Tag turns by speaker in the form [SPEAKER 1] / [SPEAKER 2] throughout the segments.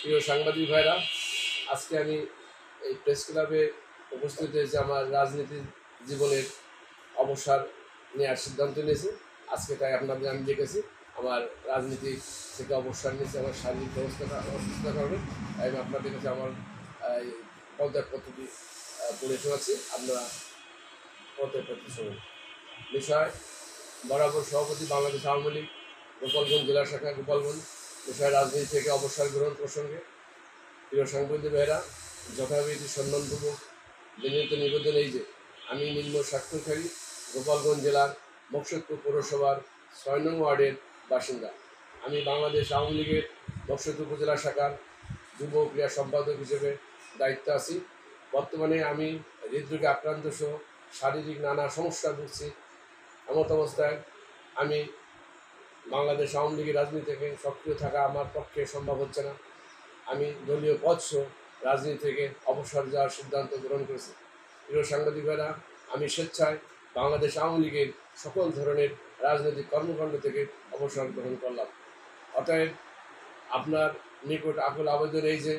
[SPEAKER 1] প্রিয় সাংবাদিক ভাইরা, আজকে আমি এই প্রেস ক্লাবে উপস্থিত হয়েছি আমার রাজনীতির জীবনের অবসর নেওয়ার সিদ্ধান্ত নিয়েছি। আজকে তাই আপনাদের আমি দেখেছি আমার রাজনীতি থেকে অবসর নিয়েছি আমার শারীরিক অসুস্থতার কারণে। তাই আমি আপনাদের কাছে আমার এই পদত্যাগপত্রটি পড়ে শোনাচ্ছি, আপনারা পদত্যাগপত্র শুনুন। বিষয়: বরাবর সভাপতি বাংলাদেশ আওয়ামী লীগ গোপালগঞ্জ জেলা শাখা গোপালগঞ্জ। বিষয়: রাজনীতি থেকে অবসর গ্রহণ প্রসঙ্গে। প্রিয় সাংবাদিক ভাইরা, যথাবিধি সম্মানপূর্বক বিনীত নিবেদন এই যে আমি নিম্ন স্বাক্ষরকারী গোপালগঞ্জ জেলার মকসুদপুর পৌরসভার ৬ নং ওয়ার্ডের বাসিন্দা। আমি বাংলাদেশ আওয়ামী লীগের মকসুদপুর উপজেলা শাখার যুব ক্রীড়া সম্পাদক হিসেবে দায়িত্ব আছি। বর্তমানে আমি হৃদরোগে আক্রান্ত সহ শারীরিক নানা সমস্যা ভুগছি। এমত অবস্থায় আমি বাংলাদেশ আওয়ামী লীগের রাজনীতি থেকে সক্রিয় থাকা আমার পক্ষে সম্ভব হচ্ছে না। আমি দলীয় পদসহ রাজনীতি থেকে অবসর যাওয়ার সিদ্ধান্ত গ্রহণ করেছি। প্রিয় সাংবাদিক ভাইরা, আমি স্বেচ্ছায় বাংলাদেশ আওয়ামী লীগের সকল ধরনের রাজনৈতিক কর্মকাণ্ড থেকে অবসর গ্রহণ করলাম। অতএব আপনার নিকট আকুল আবেদন এই যে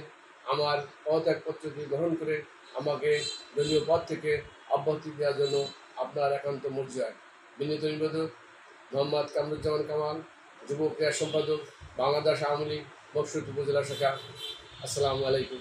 [SPEAKER 1] আমার পদত্যাগপত্রটি গ্রহণ করে আমাকে দলীয় পদ থেকে অব্যাহতি দেওয়ার জন্য আপনার একান্ত মর্যাদায়। বিনীত নিবেদক মোহাম্মদ কামরুজ্জামান কামাল, যুব ক্রীড়া সম্পাদক, বাংলাদেশ আওয়ামী লীগ মকসুদ উপজেলা শাখা। আসসালামু আলাইকুম।